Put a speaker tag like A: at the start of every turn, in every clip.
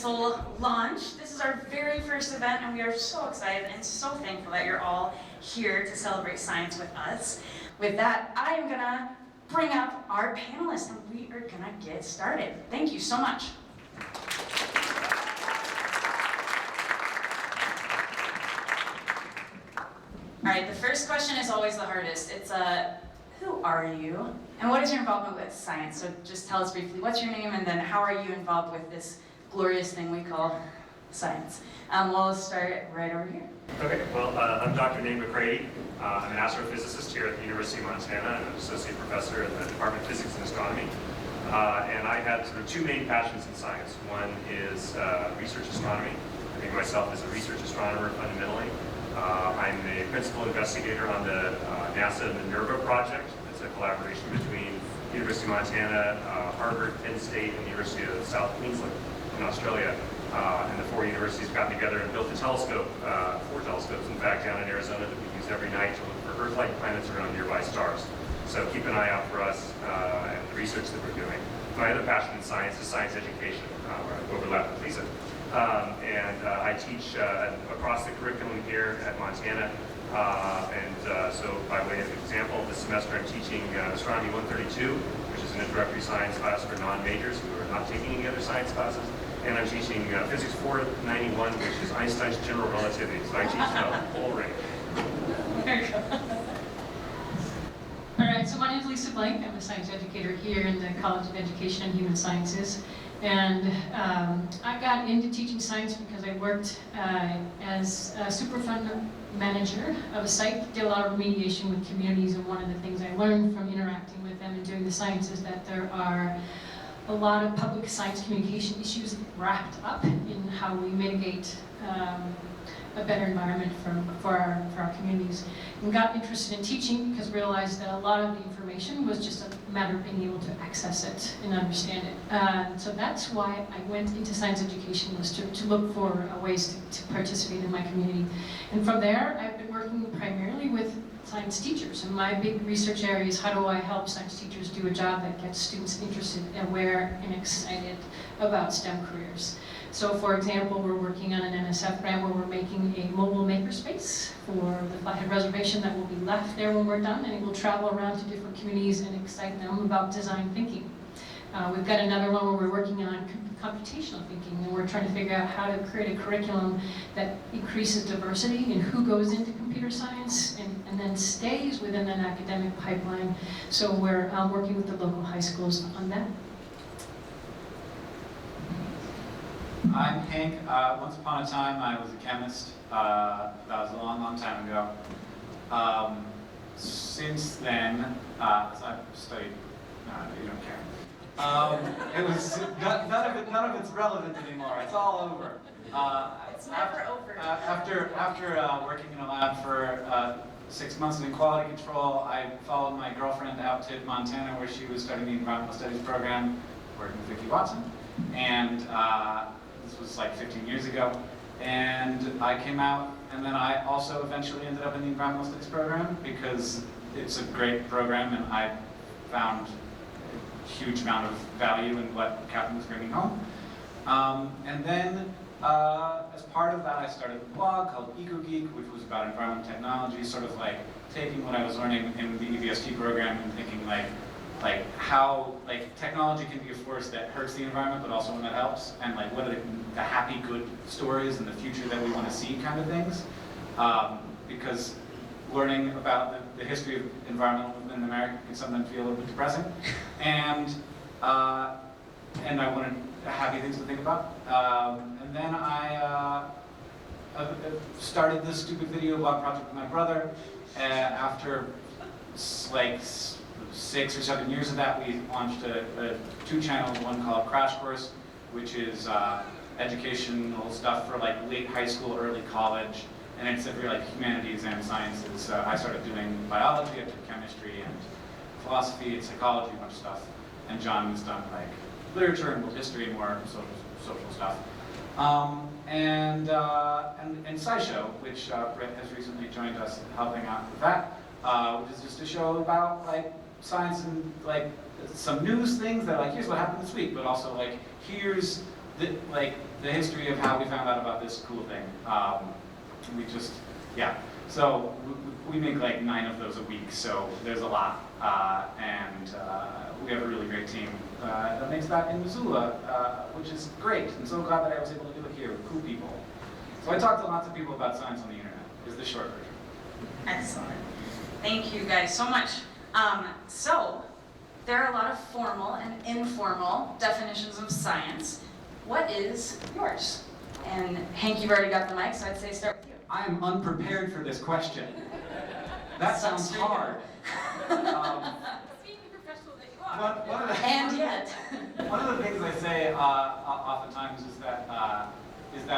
A: MISL launch. This is our very first event, and we are so excited and so thankful that you're all here to celebrate science with us. With that, I am gonna bring up our panelists, and we are gonna get started. Thank you so much. All right, the first question is always the hardest. It's who are you? And what is your involvement with science? So just tell us briefly, what's your name, and then how are you involved with this glorious thing we call science? We'll start right over here.
B: Okay, well, I'm Dr. Nate McCready. I'm an astrophysicist here at the University of Montana. I'm an associate professor in the Department of Physics and Astronomy. And I have sort of two main passions in science. One is research astronomy. I think myself as a research astronomer fundamentally. I'm a principal investigator on the NASA Minerva project. It's a collaboration between University of Montana, Harvard, Penn State, and the University of South Queensland in Australia. And the four universities got together and built a telescope, four telescopes in fact, down in Arizona that we use every night to look for Earth-like planets around nearby stars. So keep an eye out for us and the research that we're doing. My other passion in science is science education, where I overlap with Lisa. I teach across the curriculum here at Montana. So by way of example, this semester I'm teaching Astronomy 132, which is an introductory science class for non-majors who are not taking any other science classes. And I'm teaching Physics 491, which is Einstein's general relativity. So I teach the whole range.
C: There you go. All right, so my name is Lisa Blank. I'm a science educator here in the College of Education and Human Sciences. And I got into teaching science because I worked as a Superfund manager of a site, did a lot of remediation with communities, and one of the things I learned from interacting with them and doing the science is that there are a lot of public science communication issues wrapped up in how we mitigate a better environment for our communities. And got interested in teaching because realized that a lot of the information was just a matter of being able to access it and understand it. So that's why I went into science education, was to look for ways to participate in my community. And from there, I've been working primarily with science teachers. And my big research area is how do I help science teachers do a job that gets students interested, aware, and excited about STEM careers. So for example, we're working on an NSF grant where we're making a mobile makerspace for the Flathead Reservation that will be left there when we're done, and it will travel around to different communities and excite them about design thinking. We've got another one where we're working on computational thinking, and we're trying to figure out how to create a curriculum that increases diversity in who goes into computer science and then stays within an academic pipeline. So we're working with the local high schools on that.
D: I'm Hank. Once upon a time, I was a chemist. That was a long, long time ago. Since then, so I've studied. No, you don't care. It was none of it's relevant anymore. It's all over.
A: It's never over.
D: After working in a lab for 6 months in quality control, I followed my girlfriend out to Montana, where she was starting the environmental studies program, working with Vicki Watson, and. This was like 15 years ago, and I came out, and then I also eventually ended up in the environmental studies program because it's a great program, and I found a huge amount of value in what Captain was bringing home. And then, as part of that, I started a blog called EcoGeek, which was about environmental technology, sort of like taking what I was learning in the EVST program and thinking like how technology can be a force that hurts the environment, but also one that helps, and like what are the happy, good stories in the future that we want to see, kind of things. Because learning about the history of environmental movement in America can sometimes feel a little bit depressing, and I wanted happy things to think about. And then I started this stupid video blog project with my brother. After like 6 or 7 years of that, we launched two channels, one called Crash Course, which is educational stuff for like late high school, early college, and it's for like humanities and sciences. I started doing biology, I took chemistry and philosophy and psychology, a bunch of stuff, and John has done like literature and world history and more social stuff. And SciShow, which Brett has recently joined us helping out with that, which is just a show about like science and like some news things that like here's what happened this week, but also like here's the like the history of how we found out about this cool thing. We just, yeah. So we make like 9 of those a week, so there's a lot. And we have a really great team that makes that in Missoula, which is great. I'm so glad that I was able to do it here with cool people. So I talked to lots of people about science on the internet, is the short version.
A: Excellent. Thank you guys so much. So, there are a lot of formal and informal definitions of science. What is yours? And Hank, you've already got the mic, so I'd say start with you.
D: I am unprepared for this question. That sounds hard.
C: Being the professional that you are.
A: And yet.
D: One of the things I say oftentimes is that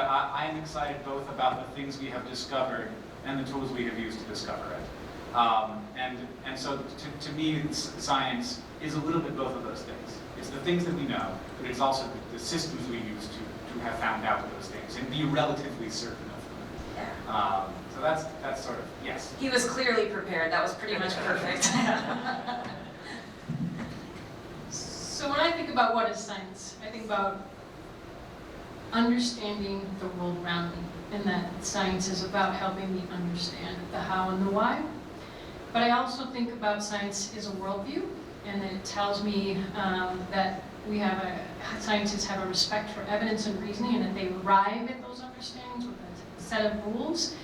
D: I am excited both about the things we have discovered and the tools we have used to discover it. And so to me, science is a little bit both of those things. It's the things that we know, but it's also the systems we use to have found out those things and be relatively certain of them.
A: Yeah.
D: So that's sort of, yes.
A: He was clearly prepared. That was pretty much perfect.
C: So when I think about what is science, I think about understanding the world around me, and that science is about helping me understand the how and the why. But I also think about science as a worldview, and that it tells me that scientists have a respect for evidence and reasoning, and that they arrive at those understandings with a set of rules.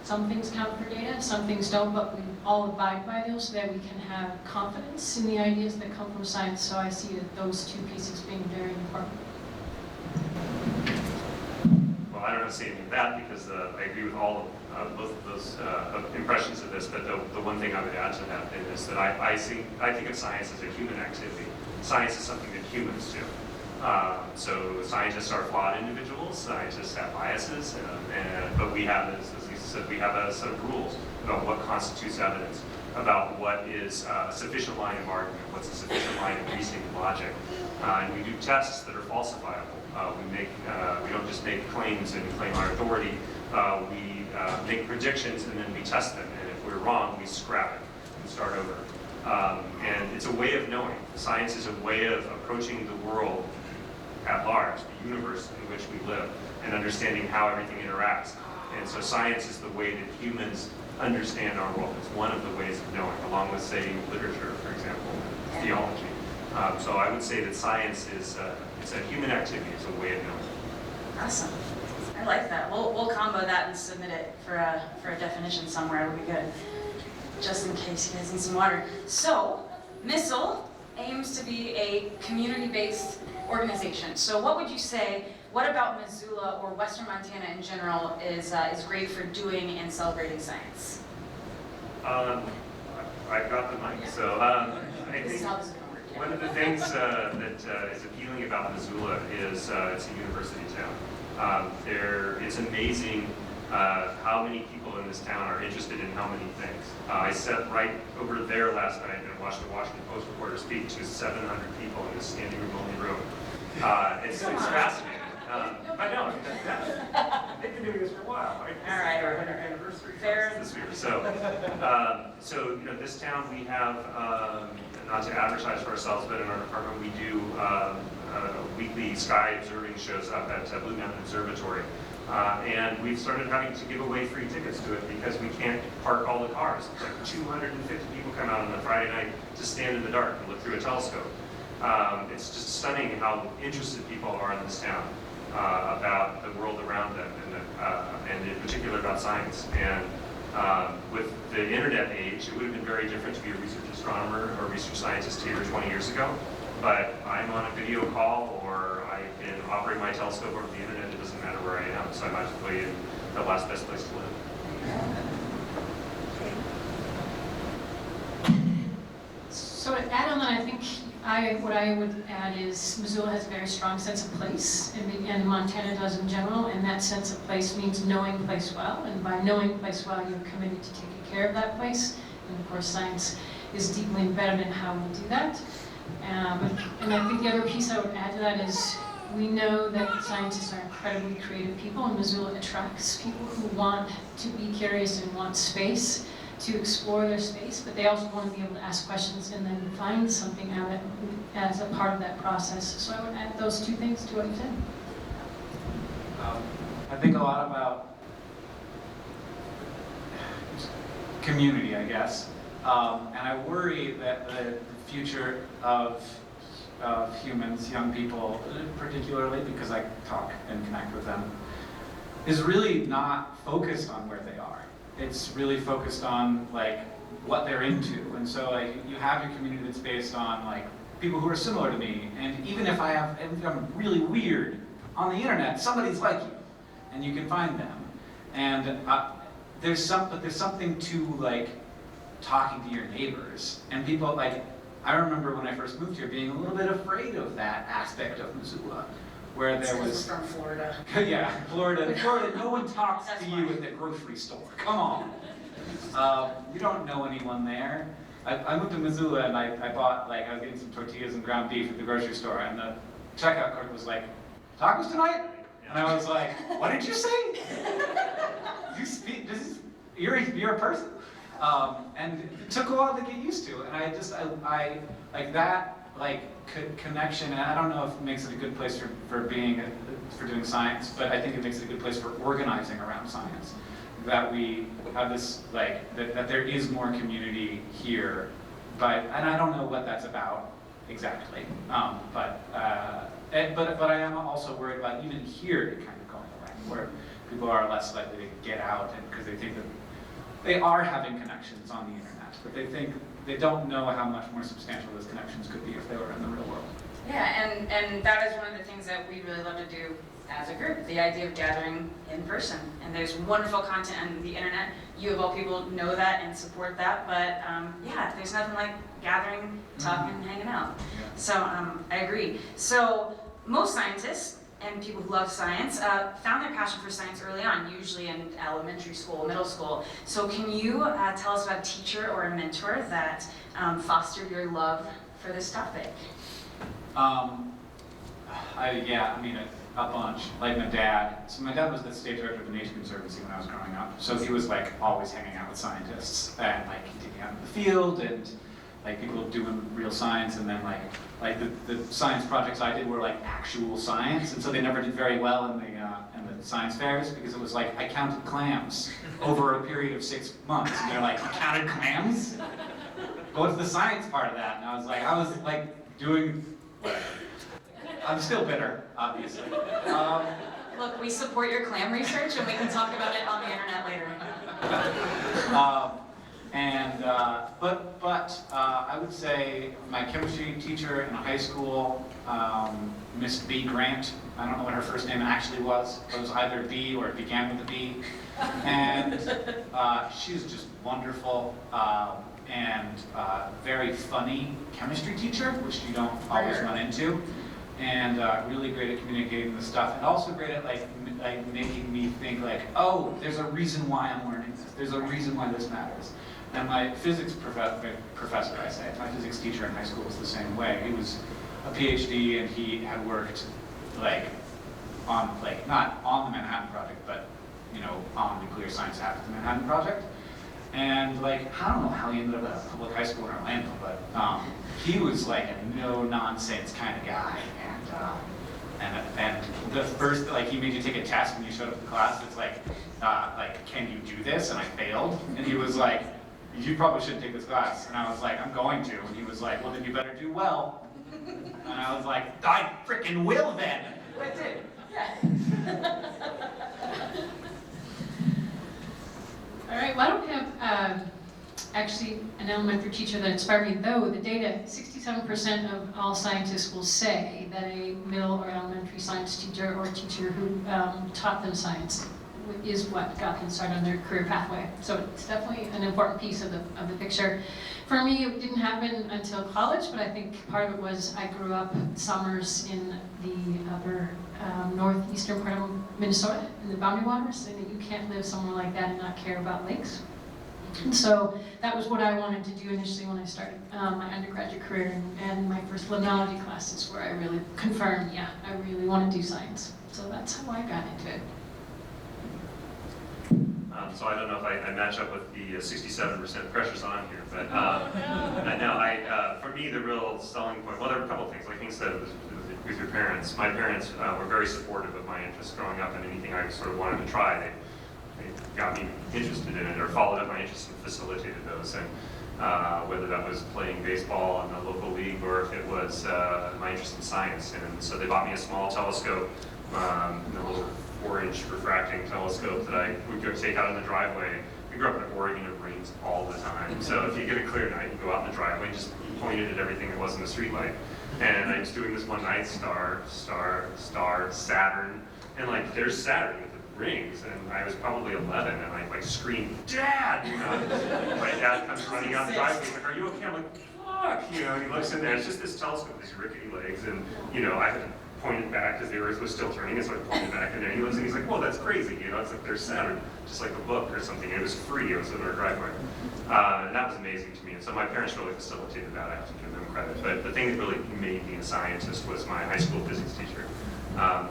C: Some things count for data, some things don't, but we all abide by those so that we can have confidence in the ideas that come from science. So I see that those two pieces being very important.
B: Well, I don't have to say any of that because I agree with all of both of those impressions of this. But the one thing I would add to that is that I think of science as a human activity. Science is something that humans do. So scientists are flawed individuals. Scientists have biases, but we have, as Lisa said, we have a set of rules about what constitutes evidence, about what is a sufficient line of argument, what's a sufficient line of reasoning and logic, and we do tests that are falsifiable. We don't just make claims and claim our authority. We make predictions and then we test them, and if we're wrong, we scrap it and start over. And it's a way of knowing. Science is a way of approaching the world at large, the universe in which we live, and understanding how everything interacts. And so science is the way that humans understand our world. It's one of the ways of knowing, along with, say, literature, for example, and theology. So I would say that science is it's a human activity. It's a way of knowing.
A: Awesome. I like that. We'll combo that and submit it for a definition somewhere. It'll be good. Just in case you guys need some water. So, MISL aims to be a community-based organization. So what would you say, what about Missoula or Western Montana in general is great for doing and celebrating science?
B: I've got the mic, so I
A: This is
B: think
A: how this is going to work.
B: one of the things that is appealing about Missoula is it's a university town. It's amazing how many people in this town are interested in how many things. I sat right over there last night and watched the Washington Post reporter speak to 700 people in this standing room only room. It's fascinating. I know. They've been doing this for a while, right?
A: All right.
B: Our 100th anniversary
A: Fair.
B: this year. So this town we have, not to advertise for ourselves, but in our department we do weekly sky observing shows up at Blue Mountain Observatory. And we've started having to give away free tickets to it because we can't park all the cars. Like 250 people come out on a Friday night to stand in the dark and look through a telescope. It's just stunning how interested people are in this town about the world around them and in particular about science. And with the internet age, it would have been very different to be a research astronomer or a research scientist here 20 years ago. But I'm on a video call or I can operate my telescope over the internet. It doesn't matter where I am, so I might as well be in the last best place to live.
C: So to add on that, I think what I would add is Missoula has a very strong sense of place, and Montana does in general, and that sense of place means knowing place well, and by knowing place well, you're committed to taking care of that place, and of course science is deeply embedded in how we do that. And I think the other piece I would add to that is we know that scientists are incredibly creative people, and Missoula attracts people who want to be curious and want space to explore their space, but they also want to be able to ask questions and then find something out of it as a part of that process. So I would add those two things to what you said.
D: I think a lot about community, I guess. And I worry that the future of humans, young people particularly, because I talk and connect with them, is really not focused on where they are. It's really focused on like what they're into. And so like you have your community that's based on like people who are similar to me. And even if I'm really weird on the internet, somebody's like you, and you can find them. And there's something to like talking to your neighbors. And people like, I remember when I first moved here being a little bit afraid of that aspect of Missoula, where there was
A: from Florida.
D: yeah, Florida, no one talks to you at the grocery store. Come on. You don't know anyone there. I moved to Missoula and I bought, like, I was getting some tortillas and ground beef at the grocery store, and the checkout clerk was like, tacos tonight? And I was like, what did you say? You speak, you're a person? And it took a while to get used to, and I like that, like, connection, and I don't know if it makes it a good place for doing science, but I think it makes it a good place for organizing around science. That we have this, like, that there is more community here, and I don't know what that's about exactly, but I am also worried about even here kind of going away, where people are less likely to get out, and because they think that they are having connections on the internet, but they don't know how much more substantial those connections could be if they were in the real world.
A: Yeah, and that is one of the things that we really love to do as a group, the idea of gathering in person. And there's wonderful content on the internet. You of all people know that and support that, but yeah, there's nothing like gathering, talking, and hanging out.
D: Yeah.
A: So I agree. So most scientists and people who love science found their passion for science early on, usually in elementary school, middle school. So can you tell us about a teacher or a mentor that fostered your love for this topic?
D: A bunch, like my dad. So my dad was the state director of the Nature Conservancy when I was growing up. So he was like always hanging out with scientists and like he'd take me out in the field and like people doing real science, and then like the science projects I did were like actual science, and so they never did very well in the science fairs because it was like I counted clams over a period of 6 months. And they're like, you counted clams? What's the science part of that? And I was like doing whatever. I'm still bitter, obviously.
A: Look, we support your clam research and we can talk about it on the internet later.
D: I would say my chemistry teacher in high school, Miss B. Grant, I don't know what her first name actually was. It was either B or it began with a B. And she's just wonderful and very funny chemistry teacher, which you don't always run into. And really great at communicating the stuff, and also great at like making me think like, oh, there's a reason why I'm learning this. There's a reason why this matters. And my physics professor, my physics teacher in high school was the same way. He was a PhD, and he had worked like not on the Manhattan Project, but on nuclear science after the Manhattan Project. And like, I don't know how he ended up at a public high school in Orlando, but he was like a no-nonsense kind of guy. And the first, like, he made you take a test when you showed up to class. It's like, can you do this? And I failed. And he was like, you probably shouldn't take this class. And I was like, I'm going to. And he was like, well, then you better do well. And I was like, I frickin' will then. But I did.
A: Yeah.
C: All right, well, I don't have actually an elementary teacher that inspired me, though the data, 67% of all scientists will say that a middle or elementary science teacher or teacher who taught them science is what got them started on their career pathway. So it's definitely an important piece of the picture. For me, it didn't happen until college, but I think part of it was I grew up summers in the upper northeastern part of Minnesota, in the Boundary Waters, and you can't live somewhere like that and not care about lakes. And so that was what I wanted to do initially when I started my undergraduate career, and my first limnology classes where I really confirmed, yeah, I really want to do science. So that's how I got into it.
B: So I don't know if I match up with the 67% pressures on here, but for me, the real selling point, well, there were a couple of things. Like King said, it was with your parents. My parents were very supportive of my interests growing up, and anything I sort of wanted to try, they got me interested in it or followed up my interests and facilitated those. And whether that was playing baseball in the local league or if it was my interest in science. And so they bought me a small telescope, a little 4-inch refracting telescope that I would go take out in the driveway. We grew up in Oregon, it rains all the time. So if you get a clear night, you go out in the driveway and just point it at everything that wasn't a street light. And I was doing this one night, star, Saturn, and like there's Saturn with the rings, and I was probably 11, and I like screamed, "Dad!" You know, my dad comes running out the driveway. He's like, "Are you okay?" I'm like, "Fuck!" You know, and he looks in there. It's just this telescope with these rickety legs, and you know, I had to point it back because the Earth was still turning, and so I pointed back, and there he looks, and he's like, "Whoa, that's crazy!" You know, it's like there's Saturn, just like a book or something. It was free. It was in our driveway, and that was amazing to me. And so my parents really facilitated that. I have to give them credit. But the thing that really made me a scientist was my high school physics teacher.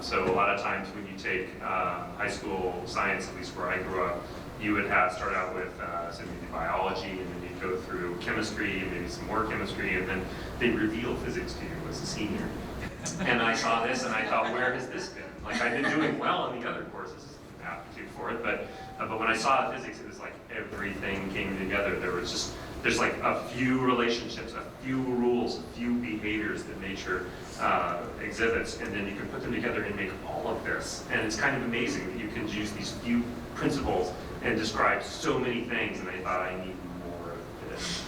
B: So a lot of times when you take high school science, at least where I grew up, you would start out with maybe biology, and then you'd go through chemistry, and maybe some more chemistry, and then they reveal physics to you as a senior. And I saw this, and I thought, where has this been? Like, I've been doing well in the other courses, aptitude for it, but when I saw physics, it was like everything came together. There's like a few relationships, a few rules, a few behaviors that nature exhibits, and then you can put them together and make all of this. And it's kind of amazing that you can use these few principles and describe so many things, and I thought I need more of this.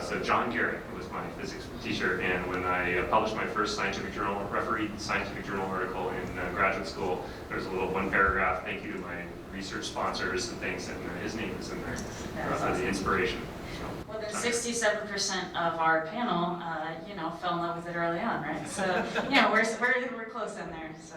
B: So John Garrett was my physics teacher, and when I published my first scientific journal, refereed scientific journal article in graduate school, there was a little 1-paragraph thank you to my research sponsors and things, and his name was in there, the inspiration.
A: Well, then 67% of our panel, you know, fell in love with it early on, right? So, you know, we're close in there. So,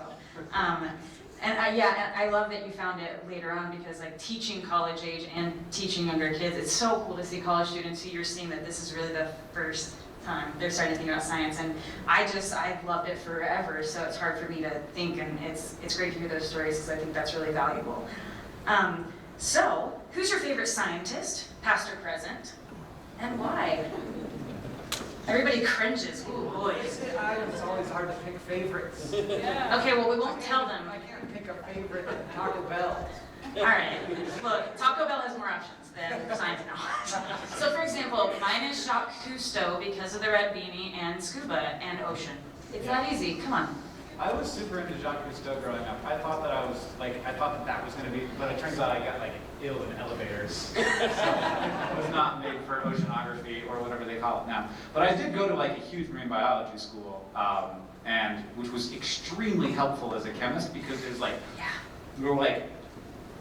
A: and I love that you found it later on, because like teaching college age and teaching younger kids, it's so cool to see college students who you're seeing that this is really the first time they're starting to think about science. And I've loved it forever, so it's hard for me to think, and it's great to hear those stories because I think that's really valuable. So, who's your favorite scientist, past or present, and why? Everybody cringes. Ooh, boys.
E: It's always hard to pick favorites.
C: Yeah.
A: Okay, well, we won't tell them.
E: I can't pick a favorite at Taco Bell.
A: All right. Look, Taco Bell has more options than science now. So, for example, mine is Jacques Cousteau because of the red beanie and scuba and ocean. It's that easy. Come on.
D: I was super into Jacques Cousteau growing up. I thought that was going to be, but it turns out I got like ill in elevators. So it was not made for oceanography or whatever they call it now. But I did go to like a huge marine biology school, and which was extremely helpful as a chemist because there's like, we were like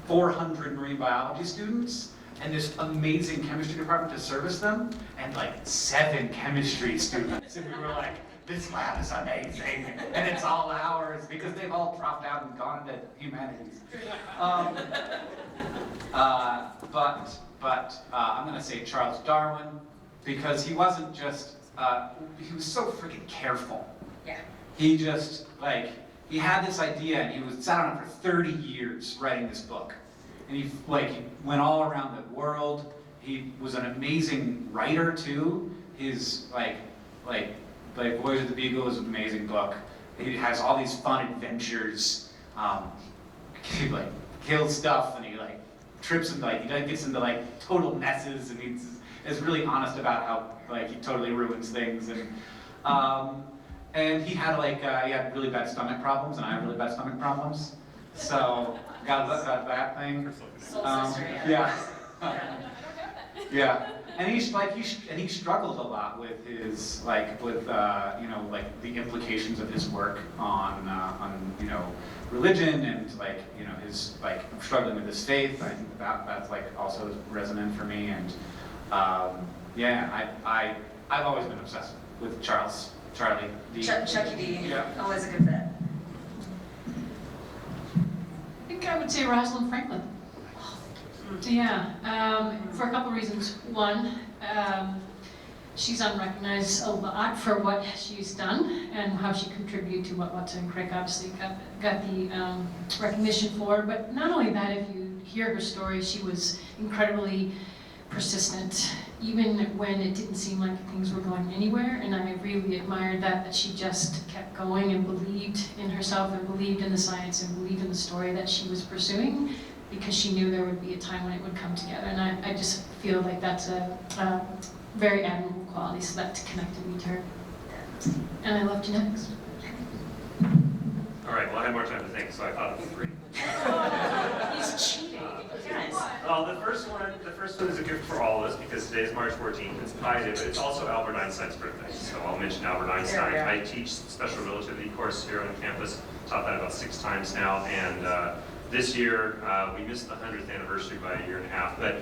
D: 400 marine biology students and this amazing chemistry department to service them, and like 7 chemistry students, and we were like, this lab is amazing, and it's all ours because they've all dropped out and gone into humanities. But I'm going to say Charles Darwin, because he wasn't just, he was so freaking careful.
A: Yeah.
D: He just, like, he had this idea, and he sat on it for 30 years writing this book. And he went all around the world. He was an amazing writer too. His Voyage of the Beagle is an amazing book. He has all these fun adventures. He kills stuff, and he trips and he gets into total messes, and is really honest about how he totally ruins things. And he had he had really bad stomach problems, and I have really bad stomach problems. So got that thing.
A: Soul sister,
D: Yeah. Yeah. And he struggled a lot with his the implications of his work on religion, and his struggling with his faith. I think that's also resonant for me. And I've always been obsessed with Charlie D.
A: Chucky D.
D: Yeah.
A: Always a good bet.
C: I think I would say Rosalind Franklin. Yeah, for a couple reasons. One, she's unrecognized a lot for what she's done and how she contributed to what Watson and Crick obviously got the recognition for. But not only that, if you hear her story, she was incredibly persistent, even when it didn't seem like things were going anywhere. And I really admired that she just kept going and believed in herself and believed in the science and believed in the story that she was pursuing, because she knew there would be a time when it would come together. And I just feel like that's a very admirable quality, so that connected me to her. And I love genetics.
B: All right, well, I had more time to think, so I thought of 3.
A: He's cheating, guys.
B: Well, the first one is a gift for all of us because today is March 14th. It's Pi Day, but it's also Albert Einstein's birthday. So I'll mention Albert Einstein.
E: Yeah.
B: I teach special relativity course here on campus. Taught that about 6 times now, and this year we missed the 100th anniversary by a year and a half. But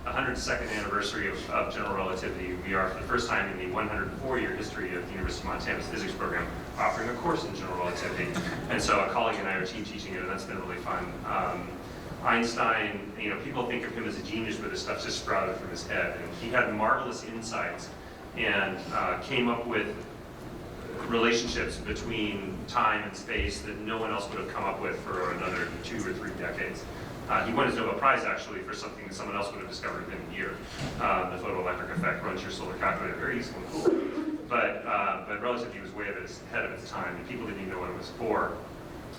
B: 102nd anniversary of general relativity, we are for the first time in the 104-year history of the University of Montana's physics program offering a course in general relativity. And so a colleague and I are team teaching it, and that's been really fun. Einstein, people think of him as a genius, but this stuff just sprouted from his head. And he had marvelous insights and came up with relationships between time and space that no one else would have come up with for another 2 or 3 decades. He won his Nobel Prize actually for something that someone else would have discovered within a year. The photoelectric effect runs your solar calculator, very useful and cool. But relativity was way ahead of its time, and people didn't even know what it was for.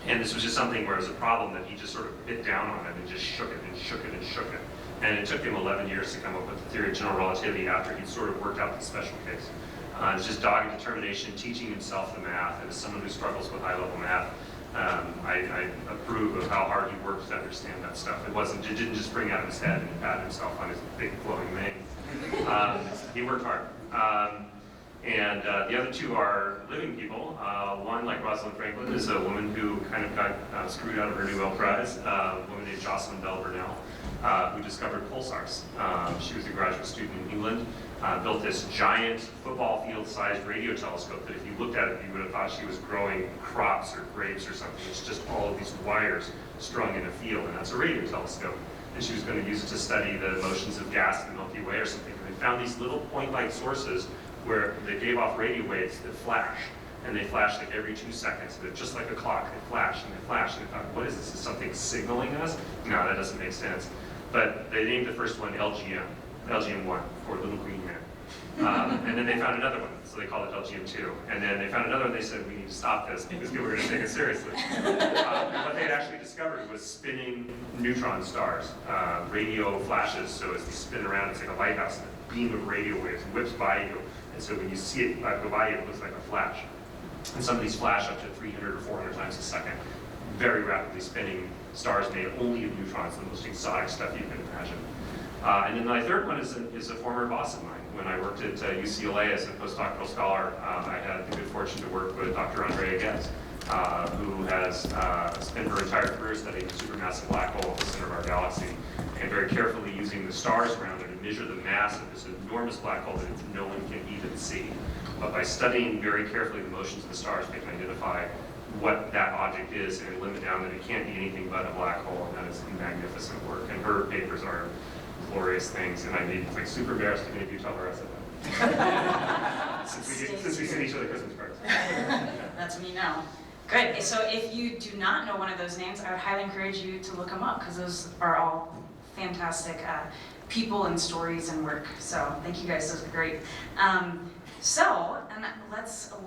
B: And this was just something where it was a problem that he just sort of bit down on it and just shook it and shook it and shook it. And it took him 11 years to come up with the theory of general relativity after he'd sort of worked out the special case. It's just dogged determination, teaching himself the math, and as someone who struggles with high-level math, I approve of how hard he worked to understand that stuff. It didn't just bring out of his head and pat himself on his big flowing mane. He worked hard. And the other 2 are living people. One, like Rosalind Franklin, is a woman who kind of got screwed out of her Nobel Prize, a woman named Jocelyn Bell Burnell, who discovered pulsars. She was a graduate student in England, built this giant football field-sized radio telescope that if you looked at it, you would have thought she was growing crops or grapes or something. It's just all of these wires strung in a field, and that's a radio telescope. And she was going to use it to study the motions of gas in the Milky Way or something. And they found these little point-like sources where they gave off radio waves that flash, and they flash like every 2 seconds. They're just like a clock. They flash and they flash, and they thought, what is this? Is something signaling us? No, that doesn't make sense. But they named the first one LGM1, for Little Green Man. And then they found another one, so they called it LGM2. And then they found another one, they said, we need to stop this because people are going to take it seriously. And what they had actually discovered was spinning neutron stars, radio flashes. So as they spin around, it's like a lighthouse, and a beam of radio waves whips by you. And so when you see it go by you, it looks like a flash. And some of these flash up to 300 or 400 times a second. Very rapidly spinning stars made only of neutrons, the most exotic stuff you can imagine. And then my third one is a former boss of mine. When I worked at UCLA as a postdoctoral scholar, I had the good fortune to work with Dr. Andrea Ghez, who has spent her entire career studying the supermassive black hole at the center of our galaxy, and very carefully using the stars around it to measure the mass of this enormous black hole that no one can even see. But by studying very carefully the motions of the stars, they can identify what that object is and limit down that it can't be anything but a black hole, and that is magnificent work. And her papers are glorious things, and I'd be like super embarrassed if any of you tell her I said that. since we send each other Christmas cards.
A: That's me now. Good. So if you do not know one of those names, I would highly encourage you to look them up because those are all fantastic people and stories and work. So thank you guys. Those are great.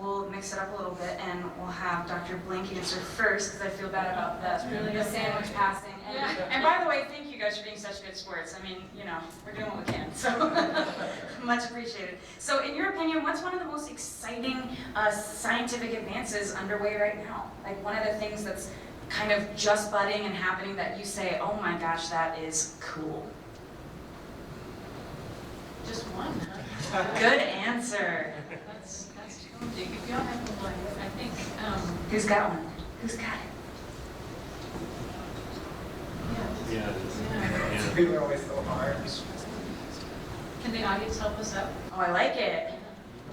A: We'll mix it up a little bit, and we'll have Dr. Blank answer first because I feel bad about the sandwich passing. And by the way, thank you guys for being such good sports. I mean, we're doing what we can, so much appreciated. So in your opinion, what's one of the most exciting scientific advances underway right now? Like one of the things that's kind of just budding and happening that you say, oh my gosh, that is cool.
C: Just one, huh?
A: Good answer.
C: That's challenging. If y'all have one, I think,
A: Who's got one? Who's got it?
C: yeah.
B: Yeah.
E: People are always so hard.
C: Can the audience help us out?
A: Oh, I like it.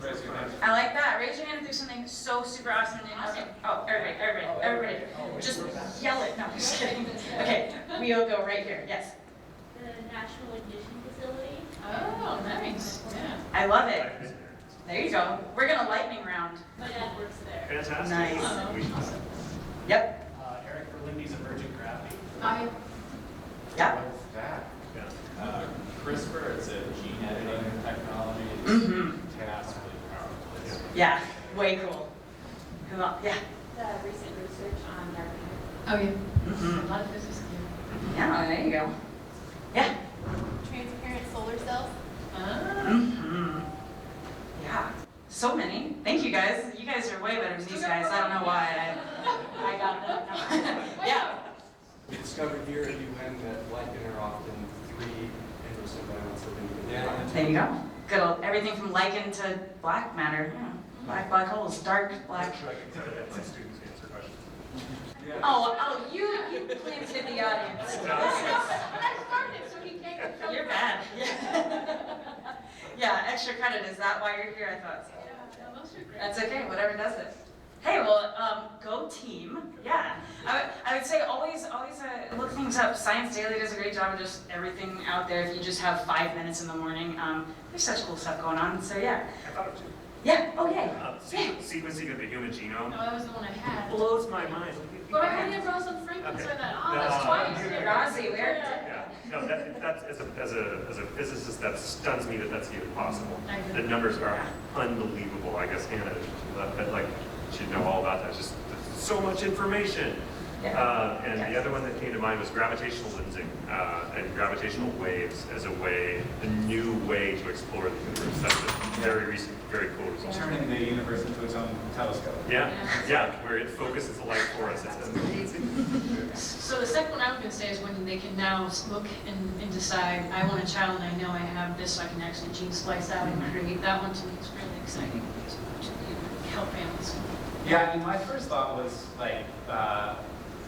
D: Raise your hand.
A: I like that. Raise your hand if there's something so super awesome. Okay. Oh, everybody. Just yell it. No, I'm just kidding. Okay, we'll go right here. Yes.
F: The National Ignition Facility.
C: Oh, nice. Yeah.
A: I love it. There you go. We're gonna lightning round.
F: My dad works there.
B: Fantastic.
A: Nice.
C: Oh.
A: Yep.
G: Eric Berlindy's Emergent Gravity.
C: I
A: Yep.
D: What's that?
B: Yeah.
G: Chris
A: Yeah, way cool. Who else? Yeah.
F: The recent research on dark matter.
C: Oh, yeah.
A: Mhm.
C: A lot of physics.
A: Yeah, there you go. Yeah.
F: Transparent solar cells.
C: Ah.
A: Mm-hmm. Yeah. So many. Thank you guys. You guys are way better than these guys. I don't know why I got them. Yeah.
G: We discovered here at UN that lichen are often 3 endosymbionts living in the
A: There you go. Good old, everything from lichen to black matter. Yeah. Black holes, dark black.
B: I'm sure I can tell you that my students answer questions.
A: Oh, you planted the audience. This
C: When I started, so he came and
A: is,
C: showed
A: you're
C: me.
A: bad. Yeah. Yeah, extra credit. Is that why you're here? I thought so.
C: Yeah, those are great.
A: That's okay, whatever does it. Hey, well, go team. Yeah. I would say always look things up. Science Daily does a great job of just everything out there. If you just have 5 minutes in the morning, there's such cool stuff going on. So yeah.
B: I thought of two.
A: Yeah, oh yeah.
B: Sequencing of the human genome
C: No, that was the one I had.
B: blows my mind.
C: But I only have Rosalind Franklin
B: Okay.
C: said that. Oh,
B: No,
C: that's twice.
A: Rosy, weird.
B: Yeah, no, that's as a physicist, that stuns me that that's even possible.
C: I agree.
B: The numbers are unbelievable. I guess Hannah, like, should know all about that. It's just there's so much information.
A: Yeah.
B: And the other one that came to mind was gravitational lensing and gravitational waves as a new way to explore the universe. That's a very recent, very cool result.
D: Turning the universe into its own telescope.
B: Yeah, where it focuses the light for us. It's amazing.
C: So the second one I was going to say is when they can now look and decide, I want a child and I know I have this, so I can actually gene splice out and create that one. To me, it's really exciting because you can help families.
D: Yeah, and my first thought was like,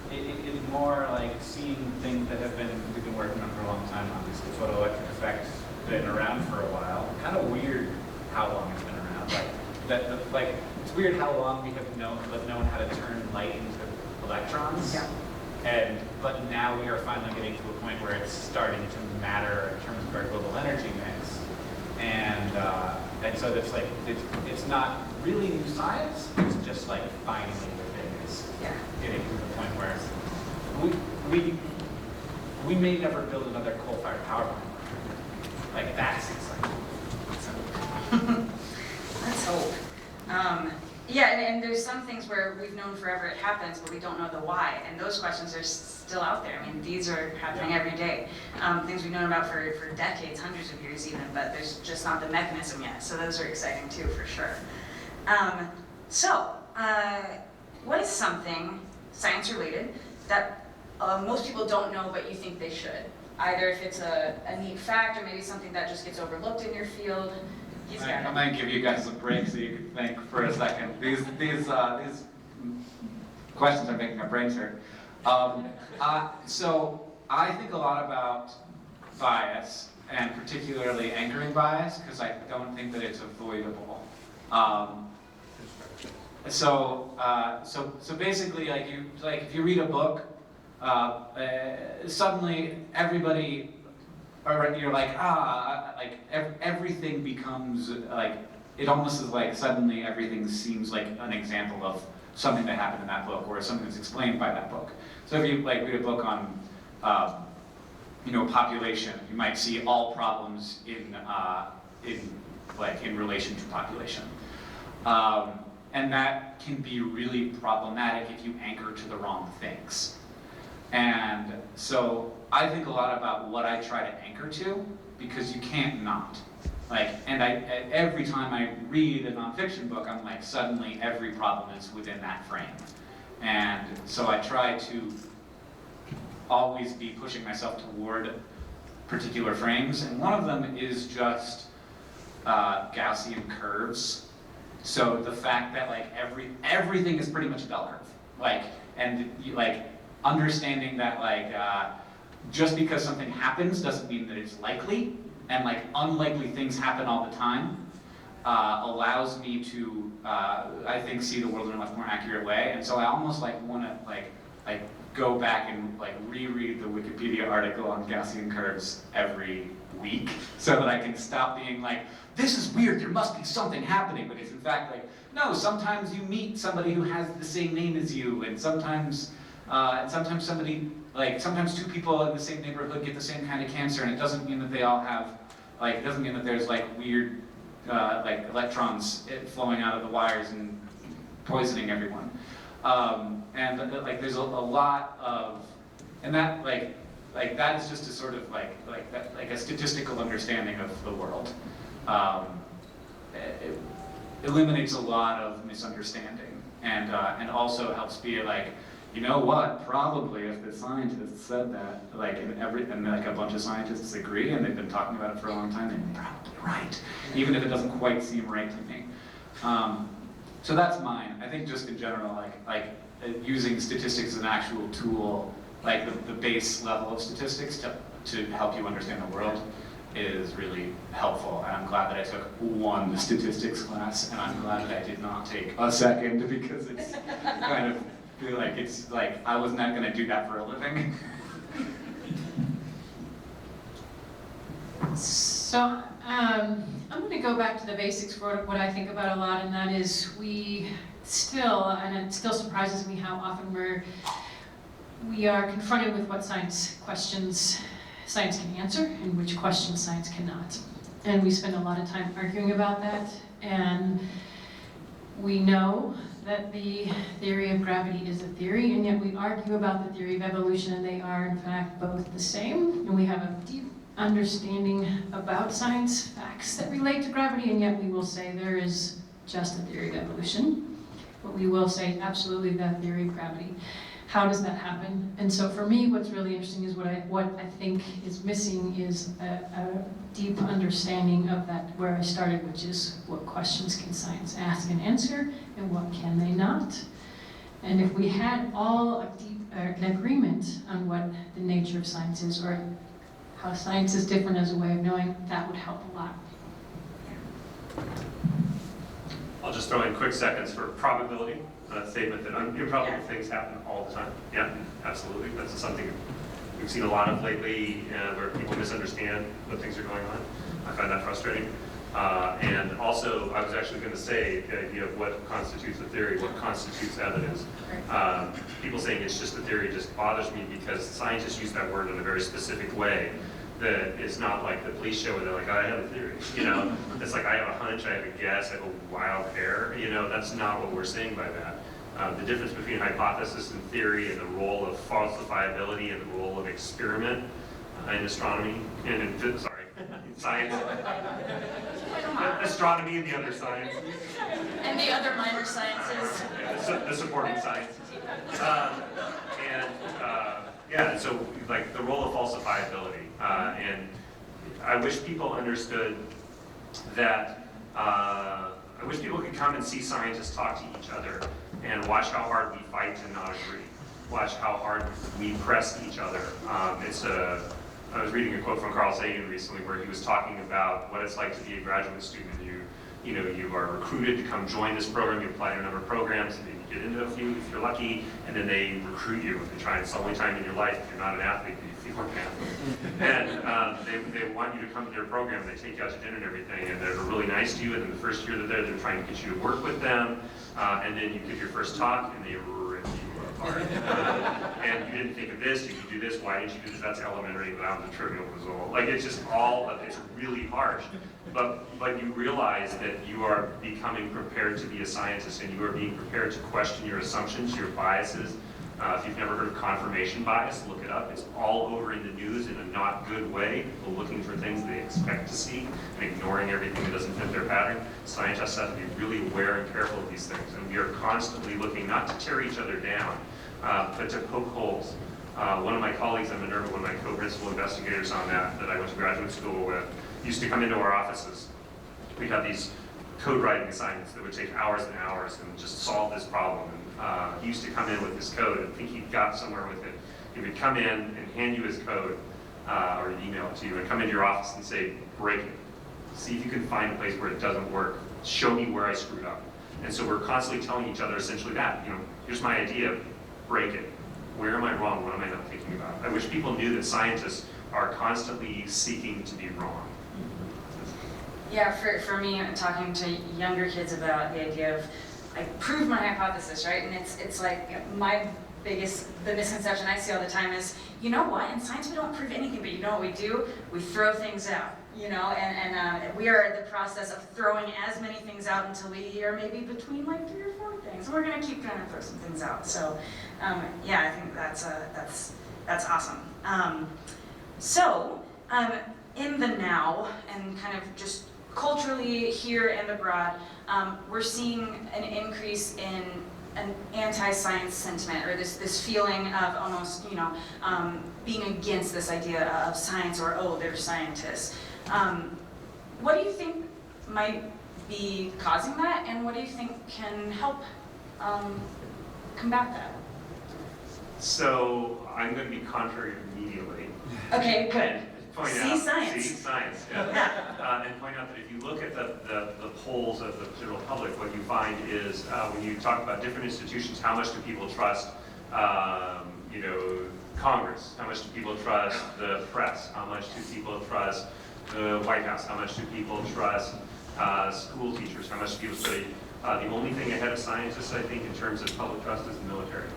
D: it's more like seeing things that we've been working on for a long time. Obviously, photoelectric effect's been around for a while. Kind of weird how long it's been around. Like it's weird how long we have known how to turn light into electrons.
A: Yeah.
D: But now we are finally getting to a point where it's starting to matter in terms of our global energy mix. And so that's like it's not really new science. It's just like finally the thing is
A: Yeah.
D: getting to the point where we may never build another coal-fired power plant. Like that's exciting.
A: Let's hope. Yeah, and there's some things where we've known forever it happens, but we don't know the why. And those questions are still out there. I mean, these are happening every day. Things we've known about for decades, hundreds of years even, but there's just not the mechanism yet. So those are exciting too, for sure. What is something science-related that most people don't know, but you think they should? Either if it's a neat fact or maybe something that just gets overlooked in your field. He's got
D: I'm
A: it.
D: gonna give you guys a break so you can think for a second. These questions are making my brains hurt. So I think a lot about bias, and particularly anchoring bias, because I don't think that it's avoidable. So basically, if you read a book, suddenly everybody, or you're like, everything becomes like, it almost is like suddenly everything seems like an example of something that happened in that book or something that's explained by that book. So if you read a book on, population, you might see all problems in relation to population. And that can be really problematic if you anchor to the wrong things. And so I think a lot about what I try to anchor to, because you can't not. Every time I read a nonfiction book, I'm like, suddenly every problem is within that frame. And so I try to always be pushing myself toward particular frames. And one of them is just Gaussian curves. So the fact that everything is pretty much a bell curve. Understanding that just because something happens doesn't mean that it's likely, and unlikely things happen all the time, allows me to, I think, see the world in a much more accurate way. And so I almost want to go back and reread the Wikipedia article on Gaussian curves every week, so that I can stop being like, this is weird, there must be something happening, but it's in fact no, sometimes you meet somebody who has the same name as you, and sometimes sometimes two people in the same neighborhood get the same kind of cancer, and it doesn't mean that they all have, it doesn't mean that there's weird like electrons flowing out of the wires and poisoning everyone. And like there's a lot of, and that like that is just a sort of like a statistical understanding of the world. It eliminates a lot of misunderstanding, and also helps be like, you know what? Probably if the scientists said that, like and like a bunch of scientists agree, and they've been talking about it for a long time, they're probably right, even if it doesn't quite seem right to me. So that's mine. I think just in general, like using statistics as an actual tool, like the base level of statistics to help you understand the world is really helpful. And I'm glad that I took one statistics class, and I'm glad that I did not take a second, because it's kind of feel like it's like I was not going to do that for a living.
C: So I'm going to go back to the basics for what I think about a lot, and that is we still, and it still surprises me how often we are confronted with what science questions science can answer and which questions science cannot. And we spend a lot of time arguing about that, and we know that the theory of gravity is a theory, and yet we argue about the theory of evolution, and they are in fact both the same. And we have a deep understanding about science facts that relate to gravity, and yet we will say there is just a theory of evolution. But we will say absolutely that theory of gravity. How does that happen? And so for me, what's really interesting is what I think is missing is a deep understanding of that, where I started, which is what questions can science ask and answer, and what can they not? And if we had all an agreement on what the nature of science is, or how science is different as a way of knowing, that would help a lot.
B: I'll just throw in quick seconds for probability. Statement that improbable things happen all the time. Yeah, absolutely. That's something we've seen a lot of lately, where people misunderstand what things are going on. I find that frustrating. And also, I was actually going to say the idea of what constitutes a theory, what constitutes evidence. People saying it's just a theory just bothers me, because scientists use that word in a very specific way that is not like the police show where they're like, I have a theory, you know? It's like, I have a hunch, I have a guess, I have a wild hair, you know? That's not what we're saying by that. The difference between hypothesis and theory, and the role of falsifiability and the role of experiment in astronomy, and in science. Astronomy and the other science.
A: And the other minor sciences.
B: Yeah, the supporting science. Yeah, so like the role of falsifiability. And I wish people understood that, I wish people could come and see scientists talk to each other and watch how hard we fight to not agree. Watch how hard we press each other. I was reading a quote from Carl Sagan recently where he was talking about what it's like to be a graduate student. You are recruited to come join this program, you apply to a number of programs, and you get into a few if you're lucky, and then they recruit you and try, and it's the only time in your life if you're not an athlete that you feel like an athlete. And they want you to come to their program, and they take you out to dinner and everything, and they're really nice to you, and then the first year they're trying to get you to work with them, and then you give your first talk, and they rip you apart. And you didn't think of this, you could do this, why didn't you do this? That's elementary, but that was a trivial result. Like, it's just it's really harsh. But you realize that you are becoming prepared to be a scientist, and you are being prepared to question your assumptions, your biases. If you've never heard of confirmation bias, look it up. It's all over in the news in a not good way. People looking for things they expect to see and ignoring everything that doesn't fit their pattern. Scientists have to be really aware and careful of these things. And we are constantly looking not to tear each other down, but to poke holes. One of my colleagues at Minerva, one of my co-principal investigators on that I went to graduate school with, used to come into our offices. We'd have these code writing assignments that would take hours and hours and just solve this problem. And he used to come in with his code and think he'd got somewhere with it. He would come in and hand you his code, or email it to you, and come into your office and say, break it. See if you can find a place where it doesn't work. Show me where I screwed up. And so we're constantly telling each other essentially that, here's my idea, break it. Where am I wrong? What am I not thinking about? I wish people knew that scientists are constantly seeking to be wrong.
A: Yeah, for me, talking to younger kids about the idea of, I prove my hypothesis, right? And it's like, my the misconception I see all the time is, you know what, in science we don't prove anything, but you know what we do? We throw things out, you know, and we are in the process of throwing as many things out until we are maybe between like 3 or 4 things. And we're gonna keep trying to throw some things out. So yeah, I think that's awesome. In the now, and kind of just culturally here and abroad, we're seeing an increase in an anti-science sentiment, or this feeling of almost, you know, being against this idea of science, or, oh, they're scientists. What do you think might be causing that, and what do you think can help combat that?
B: So I'm going to be contrary immediately.
A: Okay, good.
B: And point
A: See
B: out,
A: science.
B: See science, yeah. And point out that if you look at the polls of the general public, what you find is when you talk about different institutions, how much do people trust, you know, Congress? How much do people trust the press? How much do people trust the White House? How much do people trust school teachers? How much do people study? The only thing ahead of scientists, I think, in terms of public trust is the military.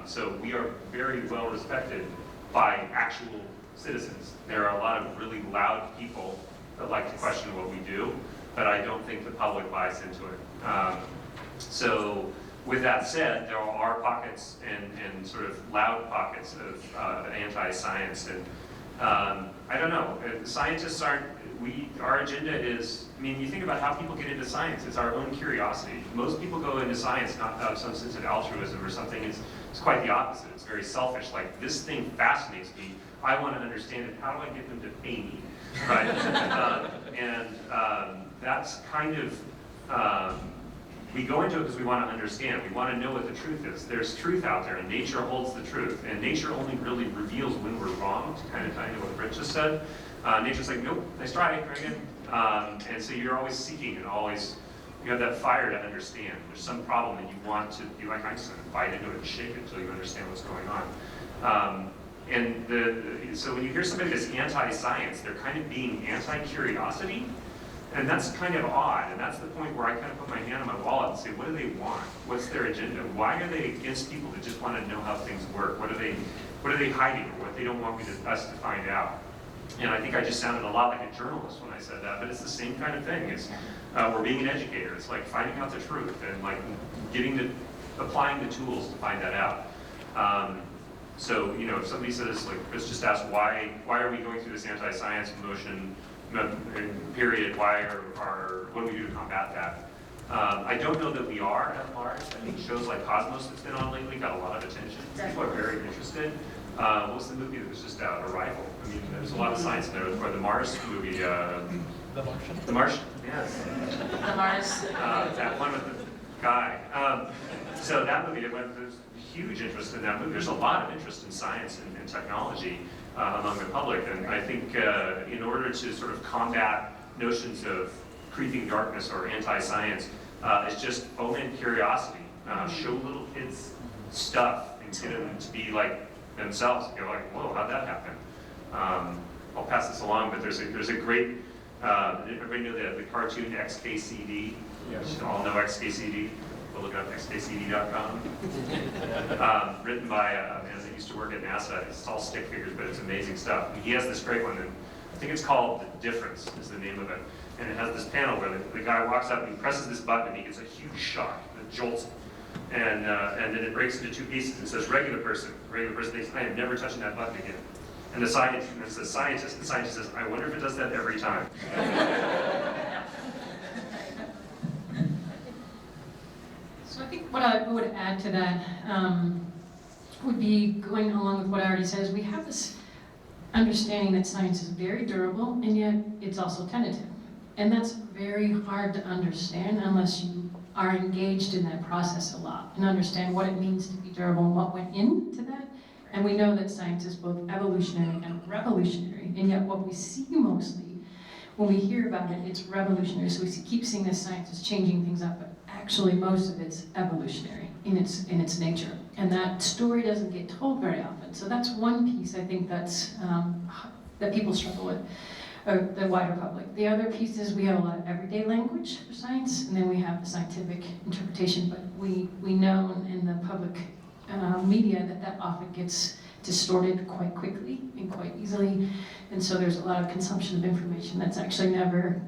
B: So we are very well respected by actual citizens. There are a lot of really loud people that like to question what we do, but I don't think the public buys into it. So with that said, there are pockets and sort of loud pockets of anti-science, and I don't know, scientists aren't, our agenda is, I mean, you think about how people get into science, it's our own curiosity. Most people go into science not out of some sense of altruism or something, it's quite the opposite. It's very selfish, like, this thing fascinates me, I want to understand it, how do I get them to pay me, right? That's kind of, we go into it because we want to understand, we want to know what the truth is. There's truth out there, and nature holds the truth, and nature only really reveals when we're wrong, to kind of tie into what Rich just said. Nature's like, nope, nice try, try again. And so you're always seeking, and always, you have that fire to understand. There's some problem that you want to be like Einstein, bite into it and shake it until you understand what's going on. So when you hear somebody that's anti-science, they're kind of being anti-curiosity, and that's kind of odd, and that's the point where I kind of put my hand on my wallet and say, what do they want? What's their agenda? Why are they against people that just want to know how things work? What are they hiding, or what they don't want us to find out? And I think I just sounded a lot like a journalist when I said that, but it's the same kind of thing. It's we're being an educator. It's like finding out the truth and like applying the tools to find that out. So, you know, if somebody says, like Chris just asked, why are we going through this anti-science motion period? What do we do to combat that? I don't know that we are at large. I think shows like Cosmos that's been on lately got a lot of attention. People are very interested. What was the movie that was just out? Arrival. I mean, there's a lot of science in there. Or the Mars movie. The Martian. The Martian. Yes.
A: The Mars.
B: That one with the guy. So that movie, there's huge interest in that movie. There's a lot of interest in science and technology among the public, and I think in order to sort of combat notions of creeping darkness or anti-science, it's just foment curiosity. Show little kids stuff and get them to be like themselves. Go like, whoa, how'd that happen? I'll pass this along, but there's a great, everybody know the cartoon XKCD?
G: Yes.
B: You should all know XKCD. Go look it up, xkcd.com. Written by a man that used to work at NASA. It's all stick figures, but it's amazing stuff. And he has this great one, and I think it's called The Difference, is the name of it. And it has this panel where the guy walks up and he presses this button and he gets a huge shock that jolts him. And then it breaks into 2 pieces and says, regular person thinks, I am never touching that button again. And the scientist says, I wonder if it does that every time.
C: So I think what I would add to that would be going along with what I already said, is we have this understanding that science is very durable, and yet it's also tentative. And that's very hard to understand unless you are engaged in that process a lot and understand what it means to be durable and what went into that. And we know that science is both evolutionary and revolutionary, and yet what we see mostly when we hear about it, it's revolutionary. So we keep seeing this science is changing things up, but actually most of it's evolutionary in its nature. And that story doesn't get told very often. So that's one piece I think that's that people struggle with, or the wider public. The other piece is we have a lot of everyday language for science, and then we have the scientific interpretation, but we know in the public media, that often gets distorted quite quickly and quite easily. And so there's a lot of consumption of information that's actually never,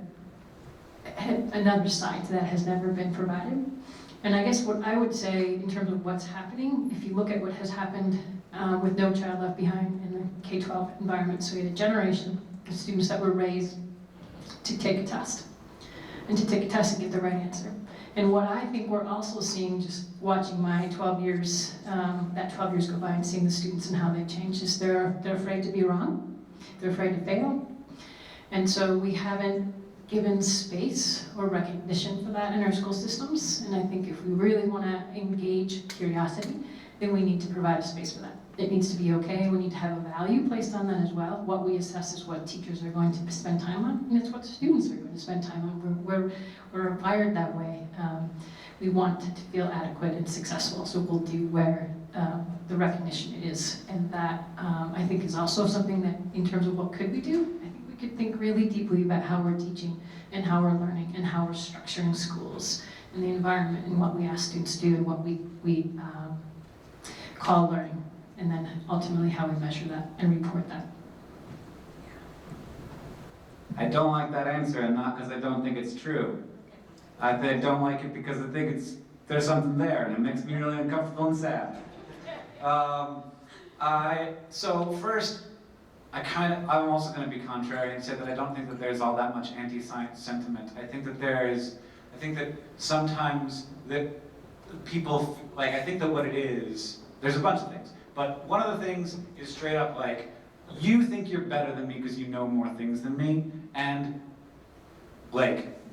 C: another side to that has never been provided. And I guess what I would say in terms of what's happening, if you look at what has happened with No Child Left Behind in the K-12 environment, so we had a generation of students that were raised to take a test, and to take a test and get the right answer. And what I think we're also seeing, just watching my 12 years, that 12 years go by and seeing the students and how they've changed, is they're afraid to be wrong, they're afraid to fail. And so we haven't given space or recognition for that in our school systems. And I think if we really want to engage curiosity, then we need to provide a space for that. It needs to be okay. We need to have a value placed on that as well. What we assess is what teachers are going to spend time on, and it's what students are going to spend time on. We're wired that way. We want to feel adequate and successful, so we'll do where the recognition is. And that, I think, is also something that, in terms of what could we do, I think we could think really deeply about how we're teaching and how we're learning and how we're structuring schools and the environment and what we ask students to do and what we call learning, and then ultimately how we measure that and report that.
D: I don't like that answer, and not because I don't think it's true. I don't like it because I think there's something there, and it makes me really uncomfortable and sad. So first, I'm also going to be contrary and say that I don't think that there's all that much anti-science sentiment. I think that sometimes that people, I think that what it is, there's a bunch of things, but one of the things is straight up like, you think you're better than me because you know more things than me, and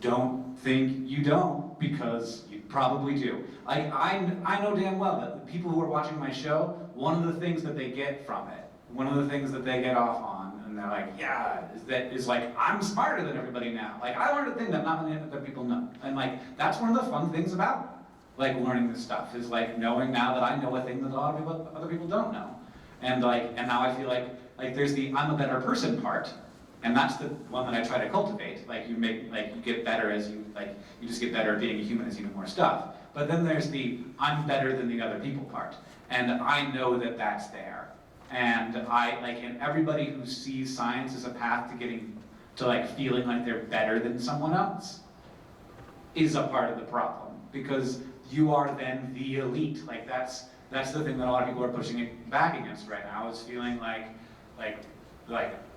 D: don't think you don't, because you probably do. I know damn well that the people who are watching my show, one of the things that they get from it, one of the things that they get off on, and they're like, yeah, is I'm smarter than everybody now. I learned a thing that not many other people know. And that's one of the fun things about learning this stuff, is knowing now that I know a thing that a lot of other people don't know. And now I feel like there's the I'm a better person part, and that's the one that I try to cultivate. You get better as you just get better at being a human as you know more stuff. But then there's the I'm better than the other people part, and I know that that's there. And and everybody who sees science as a path to getting to feeling like they're better than someone else is a part of the problem, because you are then the elite. That's the thing that a lot of people are pushing it back against right now, is feeling like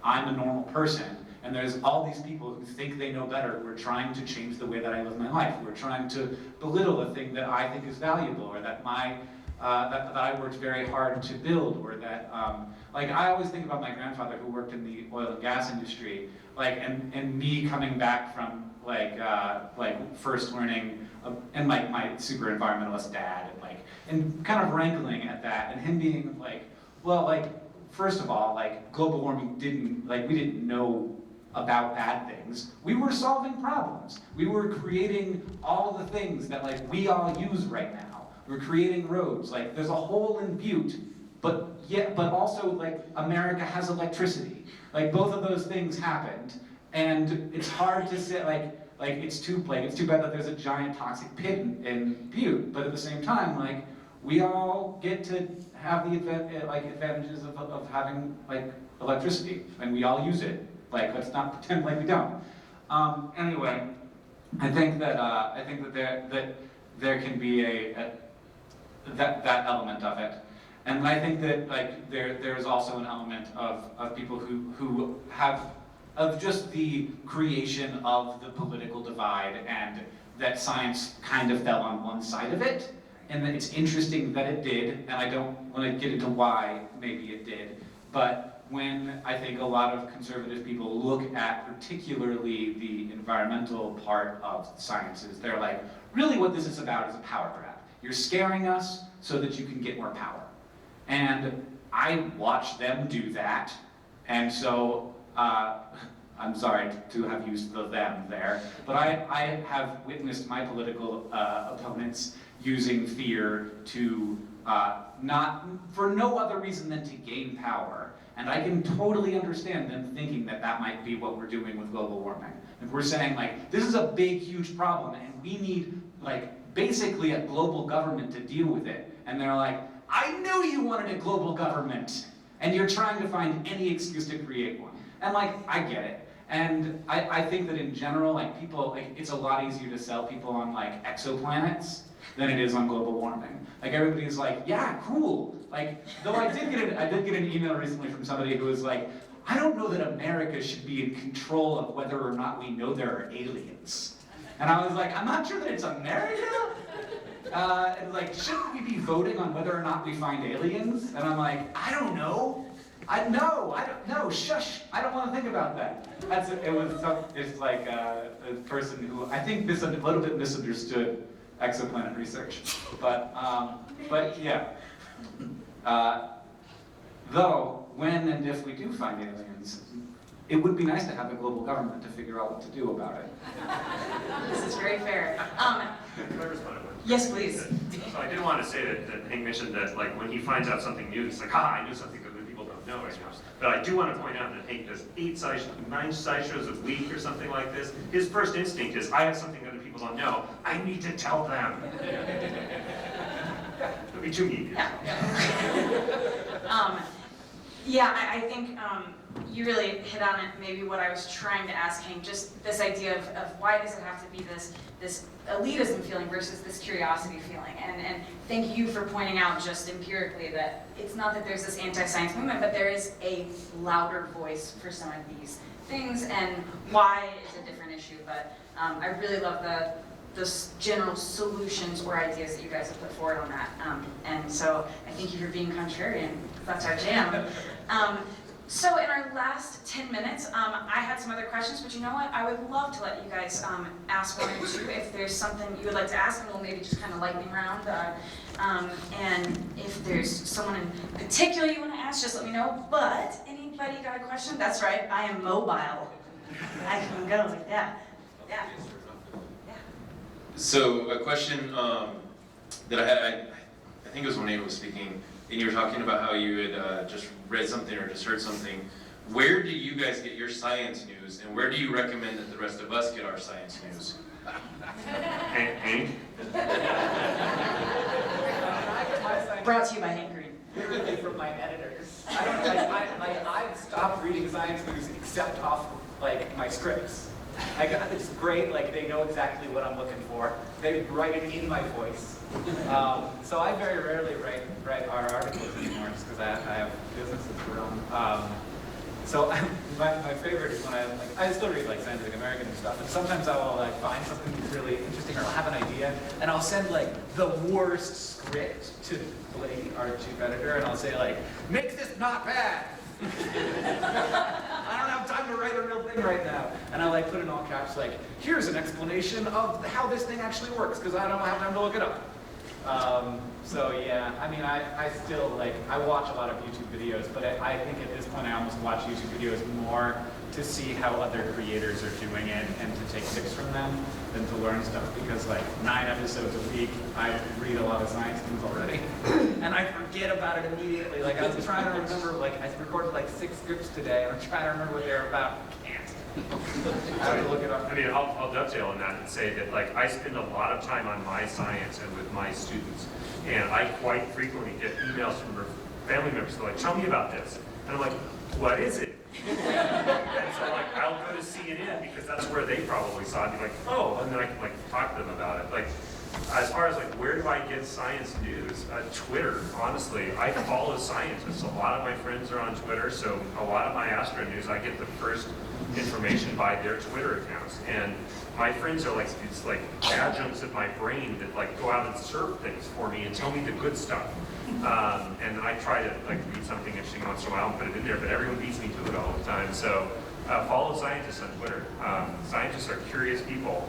D: I'm a normal person, and there's all these people who think they know better, who are trying to change the way that I live my life, who are trying to belittle a thing that I think is valuable, or that that I worked very hard to build, or that I always think about my grandfather who worked in the oil and gas industry, and me coming back from first learning, and my super environmentalist dad, and kind of wrangling at that, and him being first of all, global warming we didn't know about bad things. We were solving problems. We were creating all the things that we all use right now. We're creating roads. There's a hole in Butte, but also America has electricity. Both of those things happened, and it's hard to say it's too bad that there's a giant toxic pit in Butte, but at the same time we all get to have the advantages of having electricity, and we all use it. Let's not pretend like we don't. Anyway, I think that there can be that element of it, and I think that there's also an element of people who have of just the creation of the political divide, and that science kind of fell on one side of it. And that it's interesting that it did, and I don't want to get into why maybe it did, but when I think a lot of conservative people look at particularly the environmental part of sciences, they're like, really what this is about is a power grab. You're scaring us so that you can get more power. And I watch them do that, and so I'm sorry to have used the them there, but I have witnessed my political opponents using fear to not for no other reason than to gain power. And I can totally understand them thinking that that might be what we're doing with global warming. If we're saying this is a big, huge problem, and we need basically a global government to deal with it, and they're like, I knew you wanted a global government, and you're trying to find any excuse to create one. And like, I get it. And I think that in general, like people, like it's a lot easier to sell people on like exoplanets than it is on global warming. Like everybody's like, yeah, cool. Like, though I did get an email recently from somebody who was like, I don't know that America should be in control of whether or not we know there are aliens. And I was like, I'm not sure that it's America. And like, shouldn't we be voting on whether or not we find aliens? And I'm like, I don't know. I don't know, shush, I don't want to think about that. It's like a person who I think a little bit misunderstood exoplanet research. But yeah. Though, when and if we do find aliens, it would be nice to have a global government to figure out what to do about it.
A: This is very fair.
B: Can I respond to that?
A: Yes, please.
B: So I did want to say that Hank mentioned that like when he finds out something new, it's like, I knew something that people don't know anymore. But I do want to point out that Hank does 9 sideshows a week or something like this. His first instinct is, I have something other people don't know. I need to tell them. It'll be too neat.
A: Yeah, I think you really hit on it, maybe what I was trying to ask Hank, just this idea of why does it have to be this elitism feeling versus this curiosity feeling. And thank you for pointing out just empirically that it's not that there's this anti-science movement, but there is a louder voice for some of these things, and why is a different issue. But I really love the general solutions or ideas that you guys have put forward on that. And so I thank you for being contrarian, because that's our jam. So in our last 10 minutes, I had some other questions, but you know what? I would love to let you guys ask one or two if there's something you would like to ask, and we'll maybe just kind of lightning round. And if there's someone in particular you want to ask, just let me know. But anybody got a question? That's right, I am mobile. I can go, yeah.
H: So a question that I had, I think it was when Ava was speaking, and you were talking about how you had just read something or just heard something. Where do you guys get your science news, and where do you recommend that the rest of us get our science news?
B: Hank?
A: Brought to you by Hank Green.
E: Literally from my editors. I don't like I've stopped reading science news except off like my scripts. It's great, like they know exactly what I'm looking for. They write it in my voice. So I very rarely write our articles anymore just because I have businesses to run. So my favorite is when I still read like Scientific American and stuff, and sometimes I will like find something that's really interesting or I'll have an idea, and I'll send like the worst script to Blake, our chief editor, and I'll say like, make this not bad. I don't have time to write a real thing right now. And I like put in all caps like, here's an explanation of how this thing actually works, because I don't have time to look it up. So yeah, I mean, I still like, I watch a lot of YouTube videos, but I think at this point I almost watch YouTube videos more to see how other creators are doing it and to take tips from them than to learn stuff, because like 9 episodes a week, I read a lot of science things already, and I forget about it immediately. Like I was trying to remember, like I recorded like 6 scripts today, and I'm trying to remember what they're about. Can't. I have to look it up.
B: I mean, I'll dovetail on that and say that like I spend a lot of time on my science and with my students, and I quite frequently get emails from family members that are like, tell me about this. And I'm like, what is it? And so like I'll go to CNN because that's where they probably saw it and be like, oh, and then I can like talk to them about it. Like as far as like where do I get science news? Twitter, honestly. I follow scientists. A lot of my friends are on Twitter, so a lot of my astro news I get the first information by their Twitter accounts. And my friends are like, it's like adjuncts of my brain that like go out and surf things for me and tell me the good stuff. And I try to like read something interesting once in a while and put it in there, but everyone beats me to it all the time. So follow scientists on Twitter. Scientists are curious people,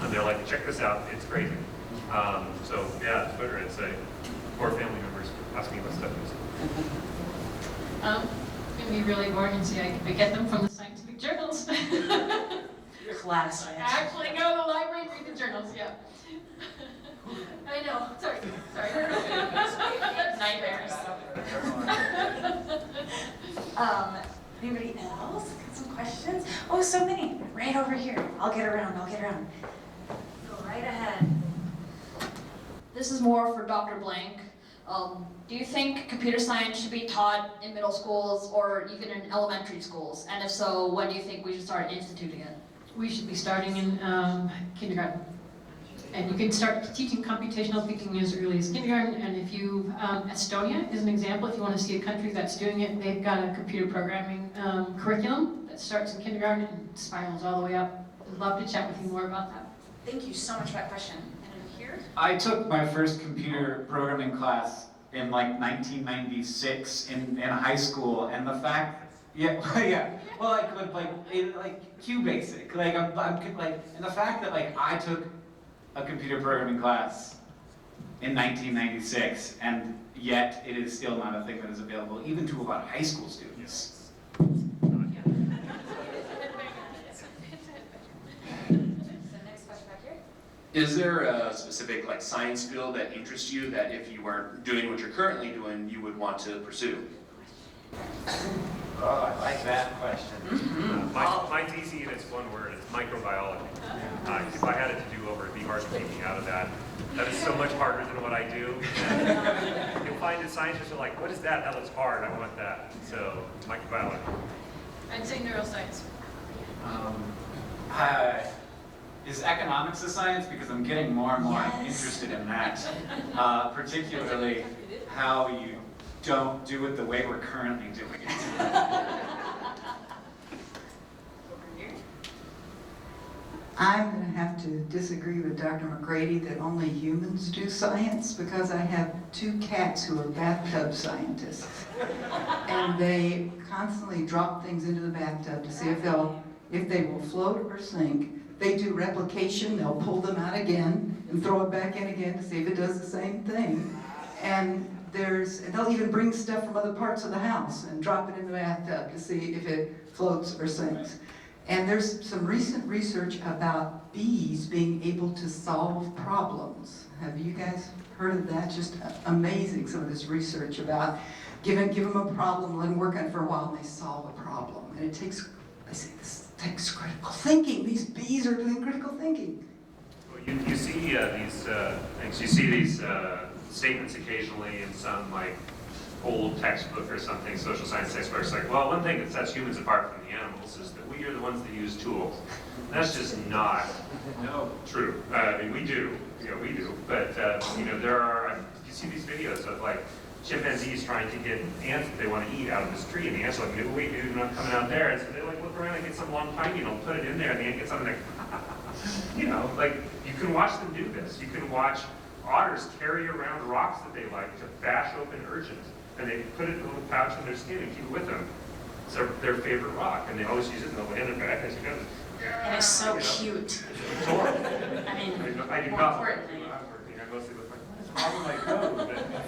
B: and they're like, check this out, it's crazy. So yeah, Twitter, it's or family members ask me what stuff is.
C: It's going to be really boring and see I get them from the scientific journals.
A: Class.
C: I actually go to the library and read the journals, yeah. I know, sorry. Nightmares.
A: Anybody else got some questions? Oh, so many. Right over here. I'll get around. Go right ahead.
I: This is more for Dr. Blank. Do you think computer science should be taught in middle schools or even in elementary schools? And if so, when do you think we should start instituting it?
C: We should be starting in kindergarten. And you can start teaching computational thinking as early as kindergarten. And if you, Estonia is an example, if you want to see a country that's doing it, they've got a computer programming curriculum that starts in kindergarten and spirals all the way up. I'd love to chat with you more about that.
A: Thank you so much for that question. And here?
D: I took my first computer programming class in like 1996 in high school, and the fact, yeah, yeah, well, I could like QBasic, like I'm like, and the fact that like I took a computer programming class in 1996, and yet it is still not a thing that is available even to a lot of high school students.
H: Is there a specific like science field that interests you that if you weren't doing what you're currently doing, you would want to pursue?
D: Oh, I like that question.
B: Mine's easy and it's one word, it's microbiology. If I had it to do over, it'd be hard to take me out of that. That is so much harder than what I do. You'll find that scientists are like, what is that? That looks hard, I want that. So, microbiology.
F: I'd say neuroscience.
D: Is economics a science? Because I'm getting more and more interested in that. Particularly how you don't do it the way we're currently doing it.
J: I'm going to have to disagree with Dr. McCready that only humans do science, because I have 2 cats who are bathtub scientists. And they constantly drop things into the bathtub to see if they will float or sink. They do replication, they'll pull them out again and throw it back in again to see if it does the same thing. And they'll even bring stuff from other parts of the house and drop it in the bathtub to see if it floats or sinks. And there's some recent research about bees being able to solve problems. Have you guys heard of that? Just amazing, some of this research about give them a problem, let them work on it for a while, and they solve a problem. And it takes, this takes critical thinking. These bees are doing critical thinking.
B: Well, you see these things, you see these statements occasionally in some like old textbook or something, social science textbook. It's like, well, one thing that sets humans apart from the animals is that we are the ones that use tools. That's just not true. I mean, we do, but there are, you see these videos of like chimpanzees trying to get ants that they want to eat out of this tree, and the ants are like, no, wait, dude, not coming out there. And so they like look around and get some long pine needle, put it in there, and the ant gets something like, like you can watch them do this. You can watch otters carry around rocks that they like to bash open urchins, and they put it in a little pouch in their skin and keep it with them. It's their favorite rock, and they always use it and they'll land their back as you go.
A: And it's so cute.
B: It's horrible.
A: I mean,
B: I do
A: more
B: not.
A: importantly.
B: I'm working. I mostly look like, what is wrong with my code?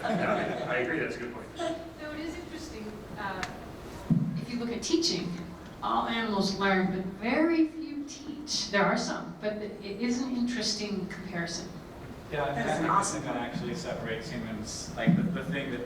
B: But, yeah, I agree, that's a good point.
F: So it is interesting.
C: If you look at teaching, all animals learn, but very few teach. There are some, but it is an interesting comparison.
D: Yeah, I think the thing that actually separates humans, like the thing that,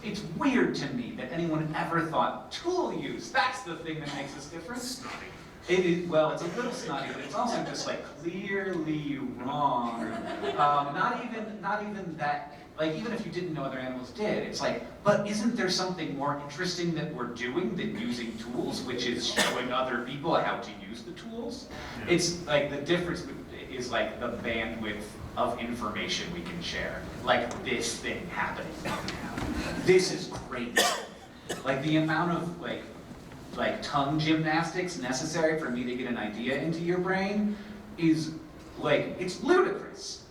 D: it's weird to me that anyone ever thought tool use, that's the thing that makes us different.
B: Snotty.
D: It is, well, it's a little snotty, but it's also just like clearly wrong. Not even that, like even if you didn't know other animals did, it's like, but isn't there something more interesting that we're doing than using tools, which is showing other people how to use the tools?
B: Yeah.
D: It's like the difference is like the bandwidth of information we can share. Like this thing happening now. This is great. Like the amount of like tongue gymnastics necessary for me to get an idea into your brain is like, it's ludicrous.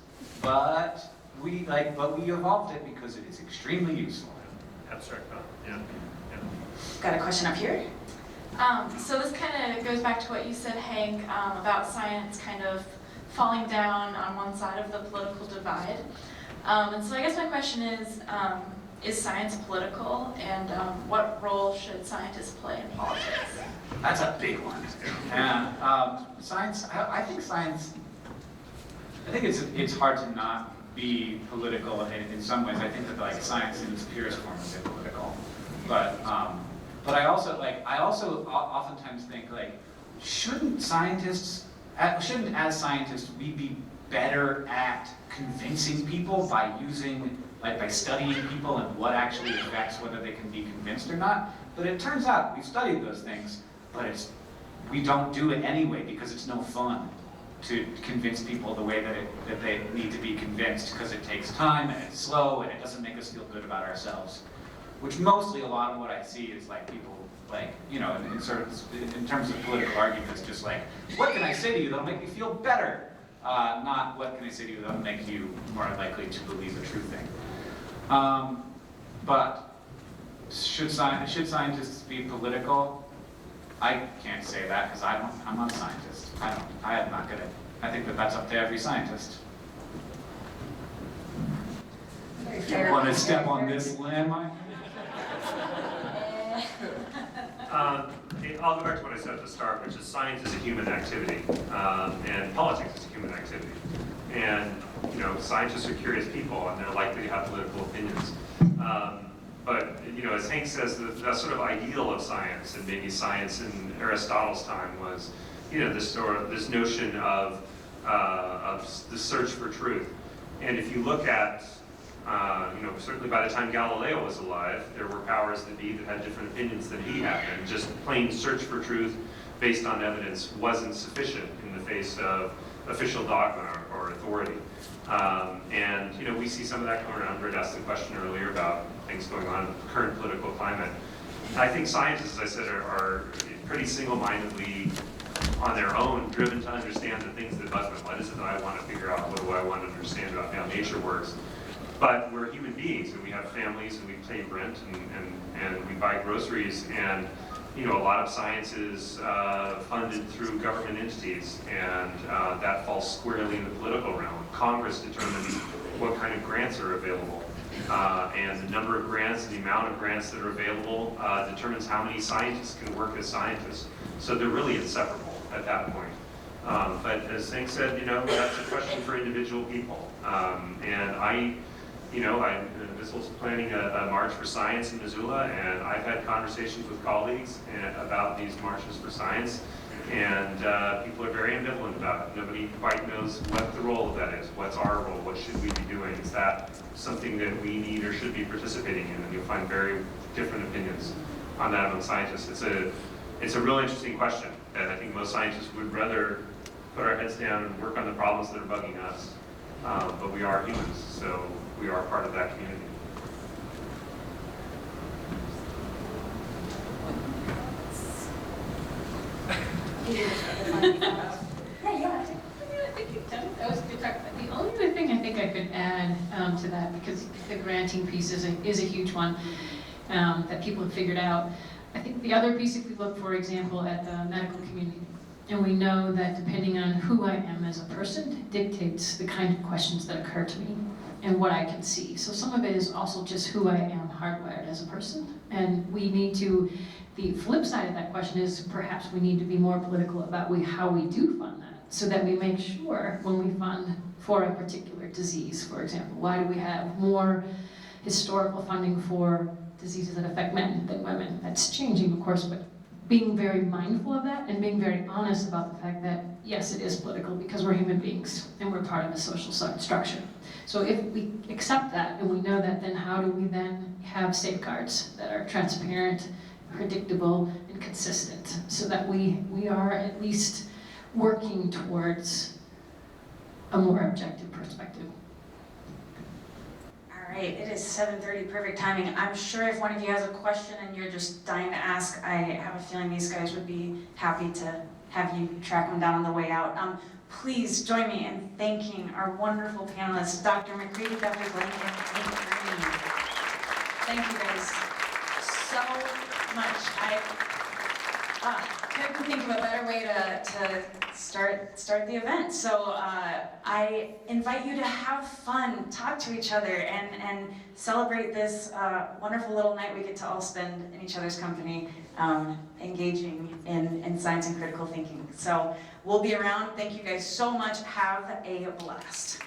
D: But we evolved it because it is extremely useful.
B: Abstract thought, yeah.
A: Got a question up here?
F: So this kind of goes back to what you said, Hank, about science kind of falling down on one side of the political divide. And so I guess my question is science political, and what role should scientists play in politics?
D: That's a big one. Yeah. Science, I think it's hard to not be political in some ways. I think that like science in its purest form is apolitical. But I also oftentimes think like, shouldn't as scientists we be better at convincing people by using like by studying people and what actually affects whether they can be convinced or not. But it turns out we've studied those things, but we don't do it anyway because it's no fun to convince people the way that they need to be convinced, because it takes time and it's slow and it doesn't make us feel good about ourselves. Which mostly a lot of what I see is like people like, you know, in sort of, in terms of political arguments, just like, what can I say to you that'll make me feel better? Not what can I say to you that'll make you more likely to believe a true thing. But should scientists be political? I can't say that because I'm not a scientist. I'm not gonna, I think that's up to every scientist. You want to step on this landmine?
B: I'll go back to what I said at the start, which is science is a human activity, and politics is a human activity. And, you know, scientists are curious people, and they're likely to have political opinions. But, you know, as Hank says, the sort of ideal of science, and maybe science in Aristotle's time was, you know, this notion of the search for truth. And if you look at, you know, certainly by the time Galileo was alive, there were powers that be that had different opinions than he had, and just plain search for truth based on evidence wasn't sufficient in the face of official dogma or authority. And, you know, we see some of that going around. Brett asked the question earlier about things going on in the current political climate. I think scientists, as I said, are pretty single-mindedly on their own driven to understand the things that bug them. What is it that I want to figure out? What do I want to understand about how nature works? But we're human beings, and we have families, and we pay rent, and we buy groceries, and, you know, a lot of science is funded through government entities, and that falls squarely in the political realm. Congress determines what kind of grants are available, and the number of grants and the amount of grants that are available determines how many scientists can work as scientists. So they're really inseparable at that point. But as Hank said, you know, that's a question for individual people. And MISL's planning a march for science in Missoula, and I've had conversations with colleagues about these marches for science, and people are very ambivalent about it. Nobody quite knows what the role of that is. What's our role? What should we be doing? Is that something that we need or should be participating in? And you'll find very different opinions on that among scientists. It's a real interesting question, and I think most scientists would rather put our heads down and work on the problems that are bugging us. But we are humans, so we are part of that community.
C: That was a good talk. The only other thing I think I could add to that, because the granting piece is a huge one that people have figured out. I think the other piece, if we look, for example, at the medical community, and we know that depending on who I am as a person dictates the kind of questions that occur to me and what I can see. So some of it is also just who I am hardwired as a person. And we need to, the flip side of that question is perhaps we need to be more political about how we do fund that, so that we make sure when we fund for a particular disease, for example, why do we have more historical funding for diseases that affect men than women? That's changing, of course, but being very mindful of that and being very honest about the fact that, yes, it is political because we're human beings and we're part of a social structure. So if we accept that and we know that, then how do we then have safeguards that are transparent, predictable, and consistent, so that we are at least working towards a more objective perspective?
A: All right, it is 7:30, perfect timing. I'm sure if one of you has a question and you're just dying to ask, I have a feeling these guys would be happy to have you track them down on the way out. Please join me in thanking our wonderful panelists, Dr. McCready, Dr. Blanken, and Green. Thank you guys so much. I couldn't think of a better way to start the event. So I invite you to have fun, talk to each other, and celebrate this wonderful little night we get to all spend in each other's company, engaging in science and critical thinking. So we'll be around. Thank you guys so much. Have a blast.